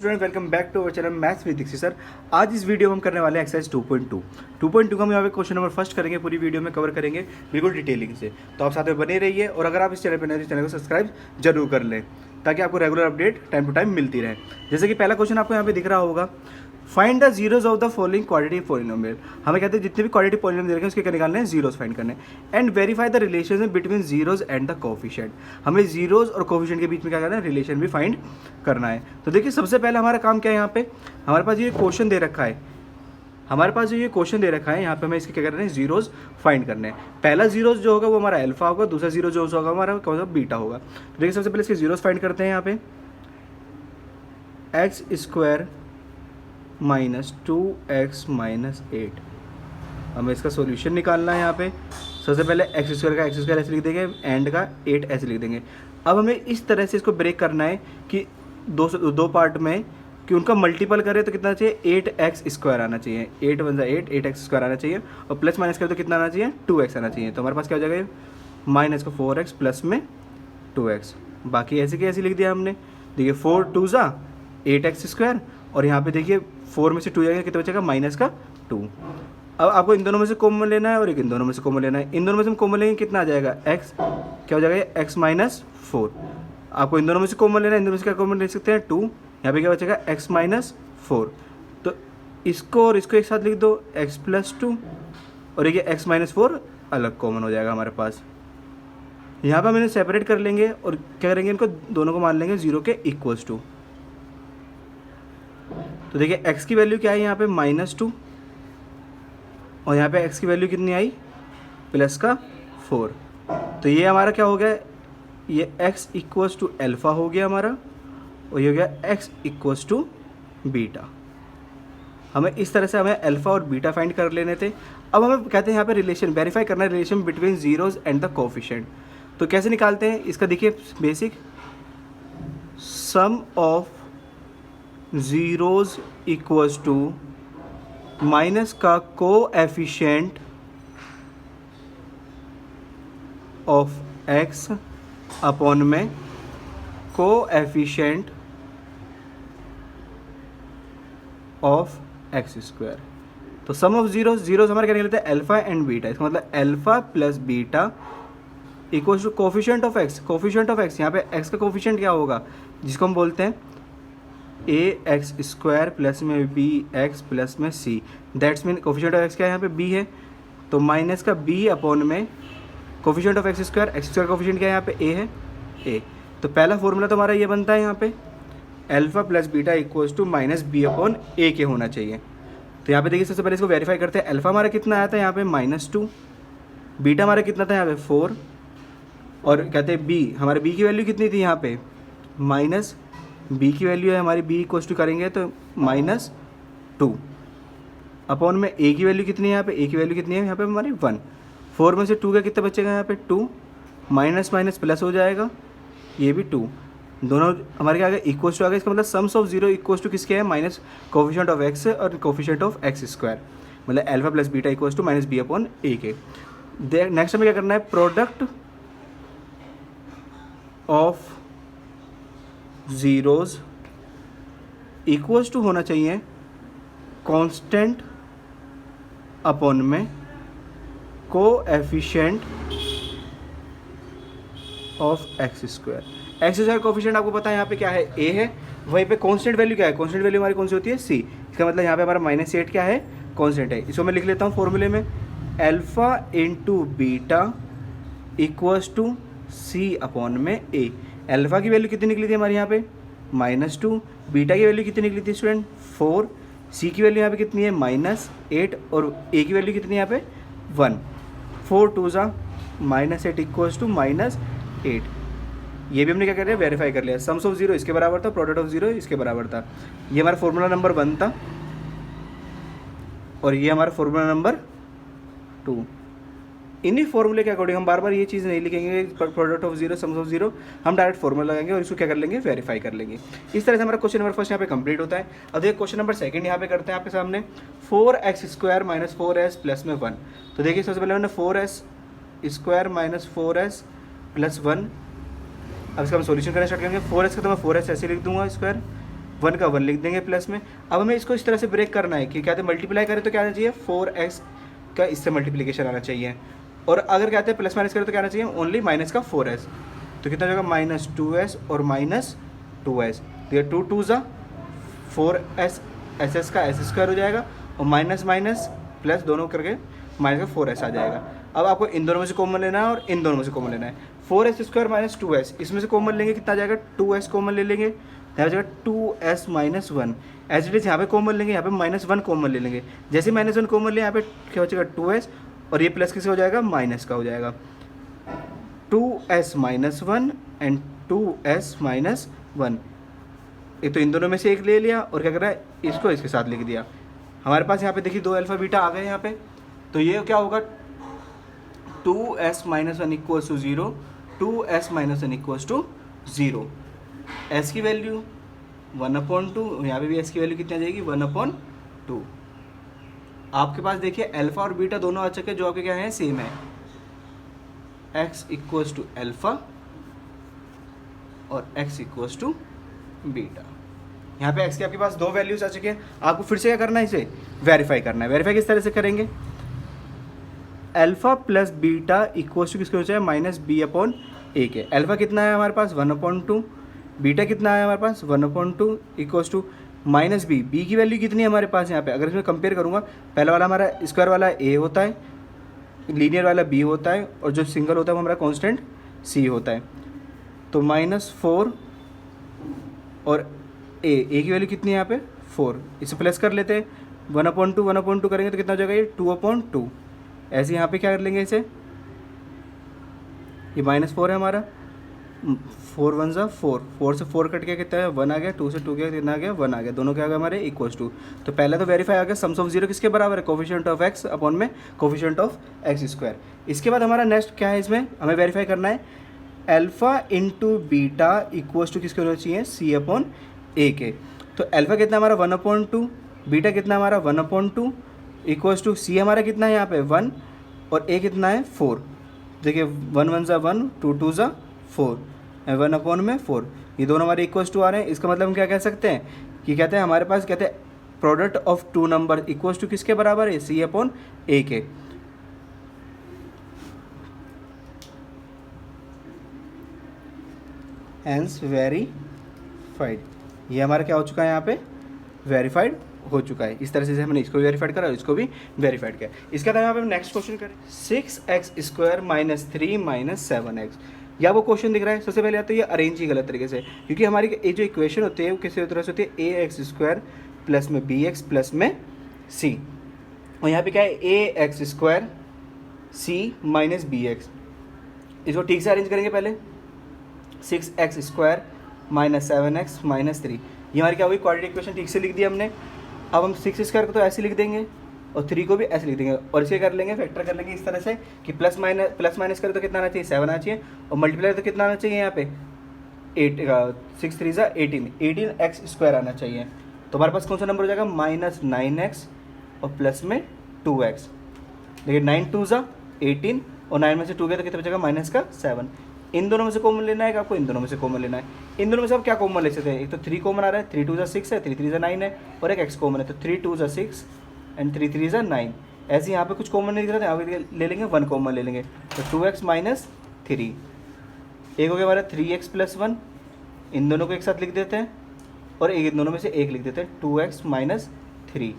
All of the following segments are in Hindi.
Student welcome back to our channel maths with Dikshit sir. आज इस वीडियो में हम करने वाले हैं एक्सरसाइज 2.2 का हम यहाँ पे क्वेश्चन नंबर फर्स्ट करेंगे, पूरी वीडियो में कवर करेंगे बिल्कुल डिटेलिंग से। तो आप साथ में बने रहिए और अगर आप इस चैनल पर नए तो चैनल को सब्सक्राइब जरूर कर लें ताकि आपको regular update time to time मिलती रहे। जैसे कि पहला क्वेश्चन आपको यहाँ पे दिख रहा होगा, find the zeros of the following quadratic polynomial. हमें कहते हैं जितने भी क्वाड्रेटिक पॉलिनोमियल दे रखे हैं उसके क्या निकालने हैं, जीरोज फाइंड करने हैं। And verify the relation between zeros and the coefficient. हमें जीरोज और कोफिशिएंट के बीच में क्या करना है, रिलेशन भी फाइंड करना है। तो देखिए सबसे पहले हमारा काम क्या है, यहाँ पे हमारे पास ये क्वेश्चन दे रखा है, यहाँ पे हमें इसके क्या करना है, जीरोज फाइंड करने हैं। पहला जीरोज जो होगा वो हमारा अल्फा होगा, दूसरा जीरो जो होगा हमारा कौन सा, बीटा होगा। तो देखिए सबसे पहले इसके जीरोज फाइंड करते हैं। यहाँ पे x square minus 2x minus 8, हमें इसका सॉल्यूशन निकालना है। यहाँ पे सबसे पहले एक्स स्क्वायर ऐसे लिख देंगे, एंड का 8 ऐसे लिख देंगे। अब हमें इस तरह से इसको ब्रेक करना है कि दो पार्ट में, कि उनका मल्टीपल करें तो कितना चाहिए, 8x स्क्वायर आना चाहिए। 8 वन 8, 8x स्क्वायर आना चाहिए और प्लस माइनस करें तो कितना आना चाहिए, 2x आना चाहिए। तो हमारे पास क्या हो जाएगा, माइनस का 4x प्लस में 2x, बाकी ऐसे के ऐसे लिख दिया हमने। देखिए 4 2 ज़ा 8x स्क्वायर और यहाँ पे देखिए 4 में से 2 जाएगा, कितना बचेगा, माइनस का 2। अब आपको इन दोनों में से कॉमन लेना है और एक इन दोनों में से कॉमन लेना है। इन दोनों में से हम कॉमन लेंगे, कितना आ जाएगा, x क्या हो जाएगा, x माइनस 4। आपको इन दोनों में से कॉमन लेना है, इन दोनों में से क्या कॉमन ले सकते हैं, 2। यहाँ पे क्या बचेगा, x माइनस 4। तो इसको और इसको एक साथ लिख दो, x प्लस 2 और ये x माइनस 4 अलग कॉमन हो जाएगा हमारे पास। यहाँ पर हम इन्हें सेपरेट कर लेंगे और क्या करेंगे, इनको दोनों को मान लेंगे 0 के इक्वल्स टू। तो देखिए x की वैल्यू क्या है यहाँ पे, -2 और यहाँ पे x की वैल्यू कितनी आई, प्लस का 4। तो ये हमारा क्या हो गया, ये x इक्वल्स टू अल्फ़ा हो गया हमारा और ये हो गया x इक्वल्स टू बीटा। हमें इस तरह से हमें अल्फ़ा और बीटा फाइंड कर लेने थे। अब हमें कहते हैं यहाँ पे रिलेशन वेरीफाई करना है, relation between zeros and the coefficient. तो कैसे निकालते हैं इसका, देखिए basic, sum of zeros equals to minus का कोएफिशिएंट ऑफ x अपॉन में कोएफिशिएंट ऑफ x स्क्वायर। तो सम ऑफ जीरोज हमारे क्या निकलते हैं, अल्फा एंड बीटा। इसका मतलब alpha plus beta equals to coefficient of x। यहाँ पे x का कोफिशिएंट क्या होगा, जिसको हम बोलते हैं ax स्क्वायर प्लस में bx प्लस में c। That's mean coefficient of x क्या है, यहाँ पे b है, तो माइनस का b अपॉन में coefficient of x square coefficient क्या है, यहाँ पे a है, a। तो पहला फॉर्मूला तो हमारा ये बनता है यहाँ पे, alpha plus beta equals to minus B upon A के होना चाहिए। तो यहाँ पे देखिए सबसे पहले इसको वेरीफाई करते हैं। अल्फा हमारा कितना आया था यहाँ पे, -2, बीटा हमारा कितना था यहाँ पे 4, और कहते हैं बी, हमारे बी की वैल्यू कितनी थी यहाँ पे, माइनस बी की वैल्यू है हमारी, बी इक्वल्स टू करेंगे तो -2 अपॉन में ए की वैल्यू कितनी है यहाँ पे, ए की वैल्यू कितनी है यहाँ पे हमारी 1। 4 में से 2 का कितना बचेगा यहाँ पे, 2, माइनस माइनस प्लस हो जाएगा, ये भी 2, दोनों हमारे क्या आ गया, इक्वल्स टू आ गया। इसका मतलब sums of zero equals to किसके है, माइनस कोफिशिएंट ऑफ x और कोफिशिएंट ऑफ x स्क्वायर, मतलब alpha plus beta equals to minus B upon A के। नेक्स्ट हमें क्या करना है, product of zeros equals to होना चाहिए कांस्टेंट अपॉन में coefficient of x square. x square coefficient आपको पता है यहाँ पे क्या है, a है, वहीं पे कांस्टेंट वैल्यू क्या है, कांस्टेंट वैल्यू हमारी कौन सी होती है, c। इसका मतलब यहाँ पे हमारा -8 क्या है, कांस्टेंट है। इसको मैं लिख लेता हूँ फॉर्मूले में, alpha into beta equals to c upon में a। अल्फा की वैल्यू कितनी निकली थी हमारे यहाँ पे, -2, बीटा की वैल्यू कितनी निकली थी स्टूडेंट, 4, c की वैल्यू यहाँ पे कितनी है, -8 और a की वैल्यू कितनी है यहाँ पे 1। 4 2 ज़ा -8 इक्वल्स टू -8। ये भी हमने क्या कर रहे हैं, वेरीफाई कर लिया। सम्स ऑफ जीरो इसके बराबर था, प्रोडक्ट ऑफ जीरो इसके बराबर था। ये हमारा फॉर्मूला नंबर 1 था और ये हमारा फॉर्मूला नंबर 2। इन्हीं फॉर्मूले के अकॉर्डिंग हम बार बार ये चीज़ नहीं लिखेंगे, product of zero, sums of zero, हम डायरेक्ट फॉर्मूला लगाएंगे और इसको क्या कर लेंगे, वेरीफाई कर लेंगे। इस तरह से हमारा क्वेश्चन नंबर फर्स्ट यहाँ पे कंप्लीट होता है। अब देखिए क्वेश्चन नंबर सेकंड यहाँ पे करते हैं आपके सामने, 4x square minus 4s plus में 1। तो देखिए सबसे पहले हमने 4s square minus 4s plus 1, अब इसका हम सॉल्यूशन करना स्टार्ट करेंगे। 4s का तो मैं 4s ऐसे लिख दूंगा स्क्वायर, 1 का 1 लिख देंगे प्लस में। अब हमें इसको इस तरह से ब्रेक करना है कि कहते हैं मल्टीप्लाई करें तो क्या आना चाहिए 4x का इससे मल्टीप्लिकेशन आना चाहिए, और अगर कहते हैं प्लस माइनस करें तो क्या आना चाहिए ओनली माइनस का 4s। तो कितना हो जाएगा -2s और -2s, तो ये 2 2 ज़ा 4s, एस का एस स्क्वायर हो जाएगा, और माइनस माइनस प्लस दोनों करके माइनस का 4s आ जाएगा। अब आपको इन दोनों में से कॉमन लेना है और इन दोनों में से कॉमन लेना है। 4s स्क्वायर माइनस 2s, इसमें से कॉमन लेंगे कितना आ जाएगा 2s कॉमन ले लेंगे, यहाँ हो जाएगा 2s minus 1। As it is यहाँ पे कॉमन लेंगे, यहाँ पे -1 कॉमन ले लेंगे। जैसे -1 कॉमन ले यहाँ पे क्या हो जाएगा 2s, और ये प्लस किसका हो जाएगा माइनस का हो जाएगा 2s minus 1 and 2s minus 1। एक तो इन दोनों में से एक ले लिया और क्या कर रहा है इसको इसके साथ लिख दिया। हमारे पास यहाँ पे देखिए 2 अल्फ़ा बीटा आ गए यहाँ पे, तो ये क्या होगा 2s minus 1 equals to 0, 2s minus 1 equals to 0। s की वैल्यू 1/2, यहाँ पे भी s की वैल्यू कितनी आ जाएगी 1/2। आपके पास देखिए अल्फ़ा और बीटा दोनों आ चुके जो आपके क्या है सेम है, x इक्वल्स टू अल्फ़ा और x इक्वल्स टू बीटा। यहाँ पे x के आपके पास 2 वैल्यूज आ चुके हैं, आपको फिर से क्या करना है इसे वेरीफाई करना है। वेरीफाई किस तरह से करेंगे, alpha plus beta equals to किसके हो जाए -b/a के। अल्फ़ा कितना है हमारे पास 1/2, बीटा कितना है हमारे पास 1/2 इक्वल्स टू -b। b की वैल्यू कितनी है हमारे पास यहाँ पे, अगर इसमें कंपेयर करूँगा पहला वाला हमारा स्क्वायर वाला a होता है, लीनियर वाला b होता है, और जो सिंगल होता है वो हमारा कांस्टेंट c होता है। तो -4 और a की वैल्यू कितनी है यहाँ पे 4, इसे प्लस कर लेते हैं 1/2 करेंगे तो कितना हो जाएगा ये 2/2। ऐसे यहाँ पे क्या कर लेंगे इसे, ये -4 है हमारा, 4 1 ज़ा 4, 4 से 4 कट गया कितना है 1 आ गया, 2 से 2 गया कितना आ गया 1 आ गया, दोनों क्या आ गया हमारे इक्वल्स टू। तो पहला तो वेरीफाई आ गया सम्स ऑफ जीरो किसके बराबर है कोफिशिएंट ऑफ x अपॉन में कोफिशिएंट ऑफ x स्क्वायर। इसके बाद हमारा नेक्स्ट क्या है, इसमें हमें वेरीफाई करना है alpha into beta equals to किसके होना चाहिए c/a के। तो अल्फ़ा कितना हमारा 1/2, बीटा कितना हमारा 1/2 इक्वल्स टू c हमारा कितना है यहाँ पे 1 और a कितना है 4। देखिए 1 1 ज़ा 1, 2 2 ज़ा 4, 1/4, ये दोनों हमारे इक्वल्स टू आ रहे हैं। इसका मतलब हम क्या कह सकते हैं कि कहते हैं हमारे पास कहते हैं product of 2 number equals to किसके बराबर है c/a के। हेंस वेरीफाइड, ये हमारा क्या हो चुका है यहाँ पे वेरीफाइड हो चुका है। इस तरह से हमने इसको भी वेरीफाइड करा और इसको भी वेरीफाइड किया। इसके बाद यहाँ पे हम नेक्स्ट क्वेश्चन करें 6x square minus 3 minus 7x। या वो क्वेश्चन दिख रहा है, सबसे पहले आता है ये अरेंज ही गलत तरीके से, क्योंकि हमारी ये जो इक्वेशन होती है वो किसी तरह से होती है ax स्क्वायर प्लस में bx प्लस में c, और यहाँ पे क्या है ax square c minus bx। इसको ठीक से अरेंज करेंगे पहले 6x square minus 7x minus 3, ये हमारी क्या हुई क्वाड्रेटिक इक्वेशन ठीक से लिख दी हमने। अब हम 6 स्क्वायर को तो ऐसे लिख देंगे और 3 को भी ऐसे लिख देंगे, और इसे कर लेंगे फैक्टर कर लेंगे इस तरह से कि प्लस माइनस करें तो कितना आना चाहिए 7 आना चाहिए, और मल्टीप्लाई तो कितना आना चाहिए यहाँ पे 6 3 ज़ा 18x स्क्वायर आना चाहिए। तो हमारे पास कौन सा नंबर हो जाएगा -9x और प्लस में 2x। देखिए 9 2 ज़ा 18 और 9 में से 2 गया तो कितना बचेगा -7। इन दोनों में से कॉमन लेना है, आपको इन दोनों में से कॉमन लेना है। इन दोनों में से आप क्या कॉमन ले सकते हैं, एक तो 3 कॉमन आ रहा है, 3 2 ज़ा 6 है, 3 3 ज़ा 9 है, और एक x कॉमन है, तो 3 2 ज़ा 6 एंड 3 3 ज़ा 9। ऐसे यहाँ पे कुछ कॉमन नहीं दिख रहा था, यहाँ पे ले लेंगे 1 कॉमन ले लेंगे, तो 2x माइनस 3, एक हो गया हमारा 3x प्लस 1, इन दोनों को एक साथ लिख देते हैं, और इन दोनों में से एक लिख देते हैं 2x minus 3,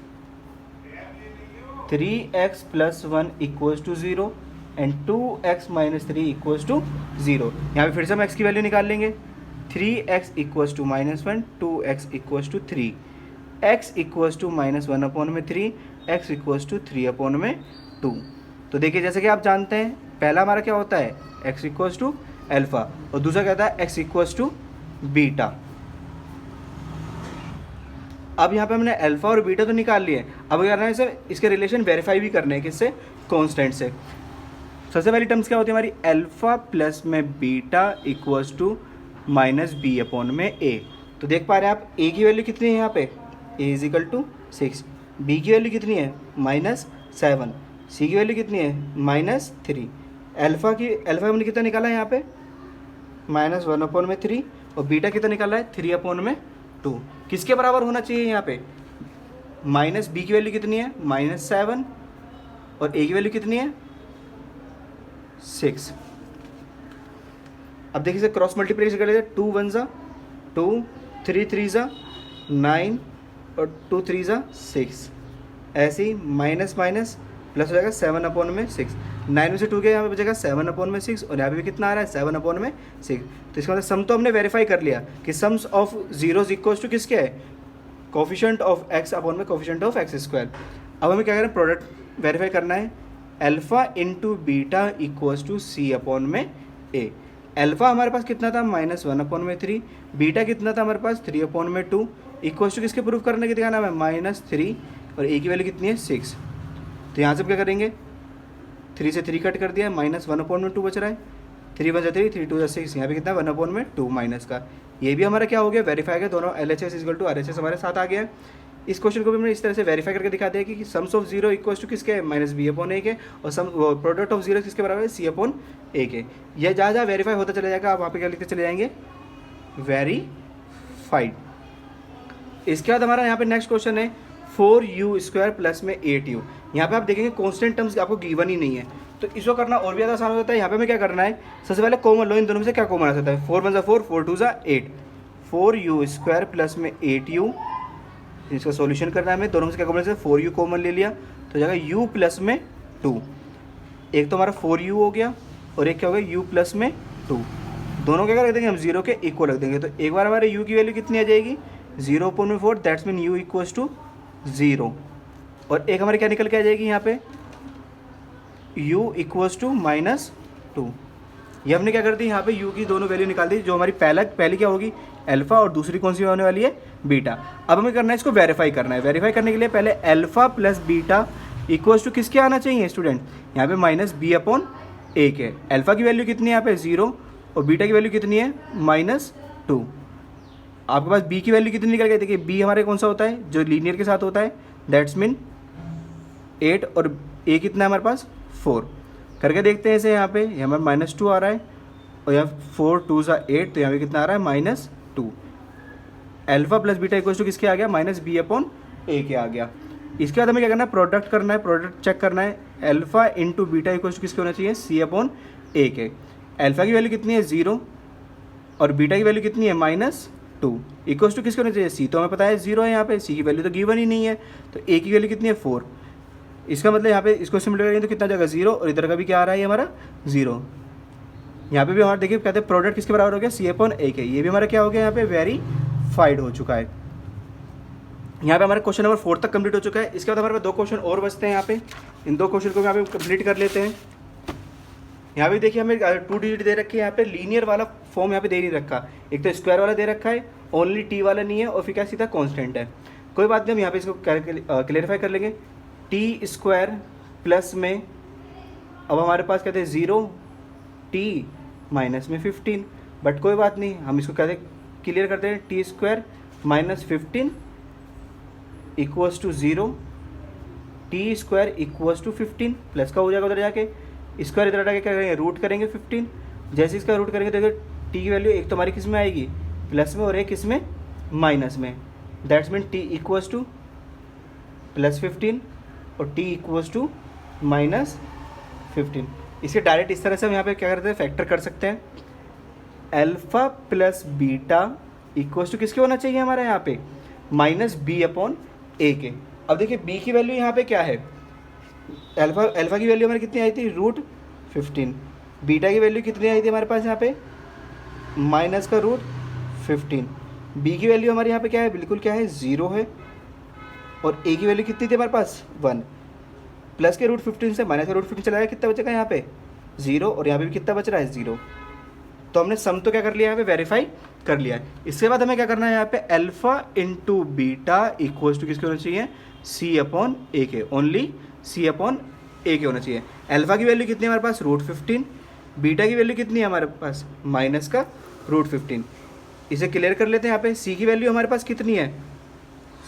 3x plus 1 equals to 0 and 2x minus 3 equals to 0। यहाँ पे फिर से हम x की वैल्यू निकाल लेंगे, 3x equals to -1, 2x equals to 3, x equals to -1/3, x equals to 3/2। तो देखिए जैसे कि आप जानते हैं पहला हमारा क्या होता है x इक्वल्स टू अल्फ़ा, और दूसरा क्या होता है x इक्वल्स टू बीटा। अब यहाँ पे हमने अल्फ़ा और बीटा तो निकाल लिए, अब क्या करना है सर इसके रिलेशन वेरीफाई भी करने हैं, किससे कांस्टेंट से। सबसे पहली टर्म्स क्या होती है हमारी अल्फ़ा प्लस में बीटा इक्वल्स टू -b/a। तो देख पा रहे हैं आप a की वैल्यू कितनी है यहाँ पे a is equal to 6, b की वैल्यू कितनी है -7, c की वैल्यू कितनी है -3, अल्फ़ा हमने कितना निकाला है यहाँ पे -1/3, और बीटा कितना निकाला है 3/2। किसके बराबर होना चाहिए यहाँ पे, माइनस बी की वैल्यू कितनी है -7 और ए की वैल्यू कितनी है 6। अब देखिए इसे क्रॉस मल्टीप्लिकेशन कर लेते हैं, 2 1 ज़ा 2, 3 3 ज़ा 9 और 2 3 ज़ा 6, ऐसे ही माइनस माइनस प्लस हो जाएगा 7/6। 9 में से 2 गया यहाँ पे बचेगा 7/6 और यहाँ पे भी कितना आ रहा है 7/6। तो इसका मतलब सम तो हमने वेरीफाई कर लिया कि sums of zeros equals to किसके है, कोफिशिएंट ऑफ x अपॉन में कोफिशिएंट ऑफ x²। अब हमें क्या करना है, प्रोडक्ट वेरीफाई करना है, alpha into beta equals to C upon में ए। अल्फा हमारे पास कितना था -1/3, बीटा कितना था हमारे पास 3/2, इक्वल्स टू किसके प्रूफ करने की दिखाना है -3 और ए की वैल्यू कितनी है 6। तो यहाँ से क्या करेंगे, 3 से 3 कट कर दिया, -1/2 बच रहा है, 3 1 3, 3 2 6, यहाँ पे कितना 1/2 माइनस का। ये भी हमारा क्या हो गया, वेरीफाई गया, दोनों LHS = RHS हमारे साथ आ गया है। इस क्वेश्चन को भी हमने इस तरह से वेरीफाई करके दिखा दिया कि sums of zero equals to किसके है -b/a के, और सम प्रोडक्ट ऑफ जीरो किसके बराबर है c/a के। यह जहाँ जहाँ वेरीफाई होता चला जाएगा आप वहाँ पे क्या लिखते चले जाएंगे, वेरीफाइड। इसके बाद हमारा यहाँ पे नेक्स्ट क्वेश्चन है 4u² प्लस में 8u। यहाँ पे आप देखेंगे कॉन्स्टेंट टर्म्स आपको गिवन ही नहीं है, तो इसको करना और भी ज़्यादा आसान हो जाता है। यहाँ पे हमें क्या करना है, सबसे पहले कॉमन लो, इन दोनों में से क्या कॉमन आ सकता है, 4 1 4, 4 2 8, 4u² प्लस में 8u। इसका सॉल्यूशन करना है हमें, दोनों में से क्या कॉमन है, 4u कॉमन ले लिया तो जाएगा u प्लस में 2। एक तो हमारा 4u हो गया और एक क्या हो गया u प्लस में 2। दोनों क्या रख देंगे हम 0 के इक्वल रख देंगे। तो एक बार हमारे u की वैल्यू कितनी आ जाएगी 0/4, that's mean u equals to 0। और एक हमारी क्या निकल के आ जाएगी यहाँ पे u इक्वल्स टू -2। ये हमने क्या कर दी, यहाँ पे u की दोनों वैल्यू निकाल दी, जो हमारी पहली क्या होगी अल्फा और दूसरी कौन सी होने वाली है बीटा। अब हमें करना है इसको वेरीफाई करना है। वेरीफाई करने के लिए पहले alpha plus beta equals to किसके आना चाहिए स्टूडेंट, यहाँ पे -b/a के। अल्फा की वैल्यू कितनी है यहाँ पे 0 और बीटा की वैल्यू कितनी है -2। आपके पास b की वैल्यू कितनी निकल गई, देखिए b हमारे कौन सा होता है जो लीनियर के साथ होता है, दैट्स मीन 8 और a कितना है हमारे पास 4। करके देखते हैं इसे, यहाँ पे हमारे -2 आ रहा है और यहाँ 4 2 8, तो यहाँ पे कितना आ रहा है -2। Alpha plus beta equals to किसके आ गया -b/a के आ गया। इसके बाद हमें क्या करना है, प्रोडक्ट करना है, प्रोडक्ट चेक करना है। Alpha into beta equals to किसके होना चाहिए c/a के। अल्फा की वैल्यू कितनी है 0 और बीटा की वैल्यू कितनी है -2, इक्वल्स टू किसके होना चाहिए c, तो हमें पता है 0 है, यहाँ पे c की वैल्यू तो गिवन ही नहीं है, तो a की वैल्यू कितनी है 4। इसका मतलब यहाँ पे इसको सिम्पलीफाई करेंगे तो कितना जाएगा 0 और इधर का भी क्या आ रहा है हमारा 0। यहाँ पे भी हमारा देखिए कहते हैं प्रोडक्ट किसके बराबर हो गया c/a के। ये भी हमारा क्या हो गया यहाँ पे वेरीफाइड हो चुका है। यहाँ पे हमारा क्वेश्चन नंबर 4 तक कंप्लीट हो चुका है। इसके बाद हमारे पास 2 क्वेश्चन और बचते हैं यहाँ पे, इन 2 क्वेश्चन को यहाँ पे कंप्लीट कर लेते हैं। यहाँ पे देखिए हमें 2 डिजिट दे रखी है, यहाँ पे लीनियर वाला फॉर्म यहाँ पे दे नहीं रखा, एक तो स्क्वायर वाला दे रखा है, ओनली t वाला नहीं है, और फिर क्या सीधा कॉन्स्टेंट है। कोई बात नहीं, हम यहाँ पे इसको क्लेरिफाई कर लेंगे। t² प्लस में अब हमारे पास कहते हैं 0 t माइनस में 15, बट कोई बात नहीं, हम इसको कहते क्लियर करते हैं, t² minus 15 equals to 0, t² equals to 15 plus का हो जाएगा उधर जाके, स्क्वायर इधर हटा के क्या करेंगे रूट करेंगे 15। जैसे इसका रूट करेंगे तो देखो t की वैल्यू एक तो हमारी किस में आएगी प्लस में और एक किस में माइनस में, that's mean t equals to +15 और t इक्वल्स टू -15। इसे डायरेक्ट इस तरह से हम यहाँ पे क्या करते हैं फैक्टर कर सकते हैं। Alpha plus beta equals to किसके होना चाहिए हमारा यहाँ पे -b/a के। अब देखिए b की वैल्यू यहाँ पे क्या है, अल्फा की वैल्यू हमारी कितनी आई थी √15, बीटा की वैल्यू कितनी आई थी हमारे पास यहाँ पे -√15। b की वैल्यू हमारे यहाँ पे क्या है, बिल्कुल क्या है 0 है, और a की वैल्यू कितनी थी हमारे पास 1, प्लस के √15 से माइनस का √15 चला गया, कितना बचेगा यहाँ पे 0, और यहाँ पे भी कितना बच रहा है 0। तो हमने सम तो क्या कर लिया यहाँ पे वेरीफाई कर लिया है। इसके बाद हमें क्या करना है यहाँ पे alpha into beta equals to किसके होना चाहिए c/a के, ओनली c/a के होना चाहिए। अल्फा की वैल्यू कितनी है हमारे पास √15, बीटा की वैल्यू कितनी है हमारे पास माइनस का √15। इसे क्लियर कर लेते हैं। यहाँ पे c की वैल्यू हमारे पास कितनी है,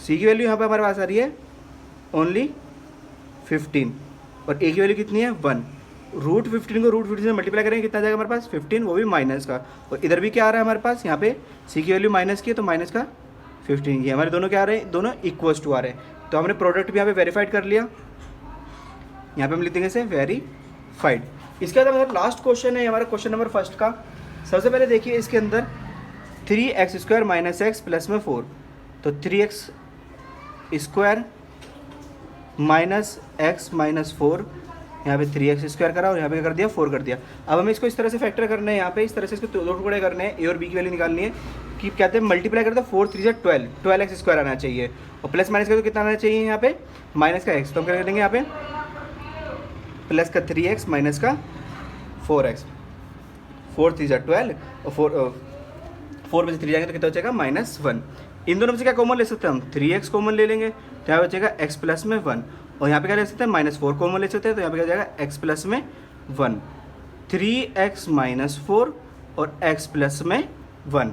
c की वैल्यू यहाँ पे हमारे पास आ रही है ओनली 15 और a की वैल्यू कितनी है 1। √15 को √15 से मल्टीप्लाई करेंगे कितना जाएगा हमारे पास 15, वो भी माइनस का, और इधर भी क्या आ रहा है हमारे पास यहाँ पे c की वैल्यू माइनस की है तो माइनस का 15, ये हमारे दोनों क्या आ रहे हैं, दोनों इक्वल्स टू आ रहे हैं। तो हमने प्रोडक्ट भी यहाँ पे वेरीफाइड कर लिया, यहाँ पे हम लिख देंगे इसे वेरीफाइड। इसके बाद हमारा लास्ट क्वेश्चन है हमारा क्वेश्चन नंबर फर्स्ट का। सबसे पहले देखिए इसके अंदर 3x² माइनस एक्स प्लस में 4, तो 3x² माइनस एक्स माइनस 4, यहाँ पे 3x² करा और यहाँ पे क्या कर दिया 4 कर दिया। अब हमें इसको इस तरह से फैक्टर करना है, यहाँ पे इस तरह से इसको दो टुकड़े करने हैं, ए और बी की वैल्यू निकालनी है कि कहते हैं मल्टीप्लाई करते हैं 4 3 12, 12x² आना चाहिए और प्लस माइनस का तो कितना आना चाहिए यहाँ पे माइनस का x, तो हम क्या कर देंगे यहाँ पे प्लस का 3x माइनस का 4x, 4 3 12 और 4 में से 3 जाएंगे तो कितना बचेगा -1। इन दोनों में से क्या कॉमन ले सकते हैं हम, 3x कॉमन ले लेंगे तो यहाँ बचेगा x प्लस में 1 और यहाँ पे क्या ले सकते हैं -4 कॉमन ले सकते हैं तो यहाँ पे क्या जाएगा x प्लस में 1, 3x माइनस 4 और x प्लस में 1।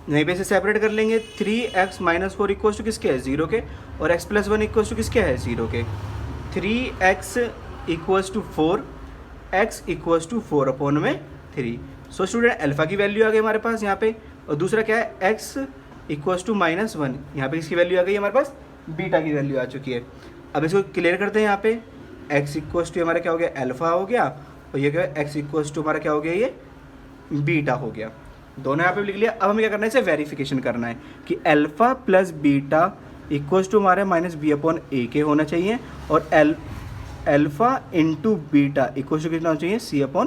यहीं पे से सेपरेट कर लेंगे, 3x माइनस 4 इक्वल टू किसके है 0 के और x प्लस 1 इक्वल टू किसके है 0 के। 3x equals to 4, x equals to 4 upon में 3। सो स्टूडेंट अल्फा की वैल्यू आ गई हमारे पास यहाँ पे, और दूसरा क्या है x इक्वल्स टू -1, यहाँ पे इसकी वैल्यू आ गई हमारे पास बीटा की वैल्यू आ चुकी है। अब इसको क्लियर करते हैं, यहाँ पे x इक्वल्स टू हमारा क्या हो गया अल्फा हो गया और ये क्या है x इक्वल्स टू हमारा क्या हो गया ये बीटा हो गया। दोनों यहाँ पे लिख लिया। अब हमें क्या करना है, इसे वेरिफिकेशन करना है कि alpha plus beta equals to हमारे -b/a के होना चाहिए और alpha into beta equals to कितना होना चाहिए c/a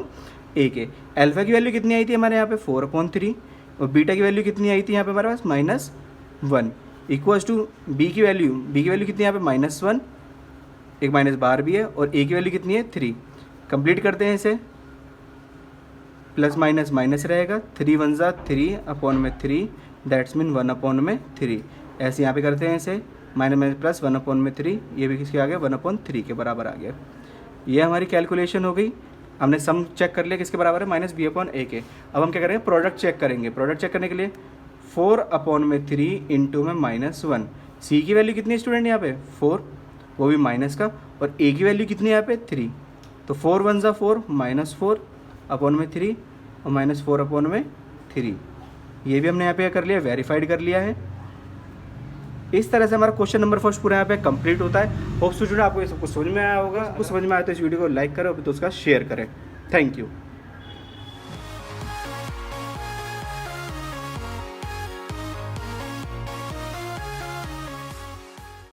के। अल्फा की वैल्यू कितनी आई थी हमारे यहाँ पे 4/3 और बीटा की वैल्यू कितनी आई थी यहाँ पे हमारे पास -1 इक्वल्स टू बी की वैल्यू कितनी है यहाँ पे -1, एक माइनस बार भी है और ए की वैल्यू कितनी है 3। कंप्लीट करते हैं इसे, प्लस माइनस माइनस रहेगा, 3 1 जा 3 अपॉन में 3 दैट्स मीन 1 अपॉन में 3। ऐसे यहाँ पे करते हैं इसे माइनस माइनस प्लस 1 अपॉन में 3, ये भी किसके आ गया 1/3 के बराबर आ गया। ये हमारी कैलकुलेशन हो गई, हमने सम चेक कर लिया किसके बराबर है -b/a के। अब हम क्या करेंगे प्रोडक्ट चेक करेंगे। प्रोडक्ट चेक करने के लिए 4/3 इंटू में -1, सी की वैल्यू कितनी है स्टूडेंट यहाँ पे 4 वो भी माइनस का और ए की वैल्यू कितनी है यहाँ पे 3, तो 4 1 जा 4 -4 अपॉन में 3 और -4 अपॉन में 3। ये भी हमने यहाँ पे कर लिया वेरीफाइड कर लिया है। इस तरह से हमारा क्वेश्चन नंबर फर्स्ट पूरा यहाँ पे कंप्लीट होता है। होप स्टूडेंट आपको ये सब कुछ समझ में आया होगा। कुछ समझ में आया तो इस वीडियो को लाइक करें और फिर तो उसका शेयर करें। Thank you.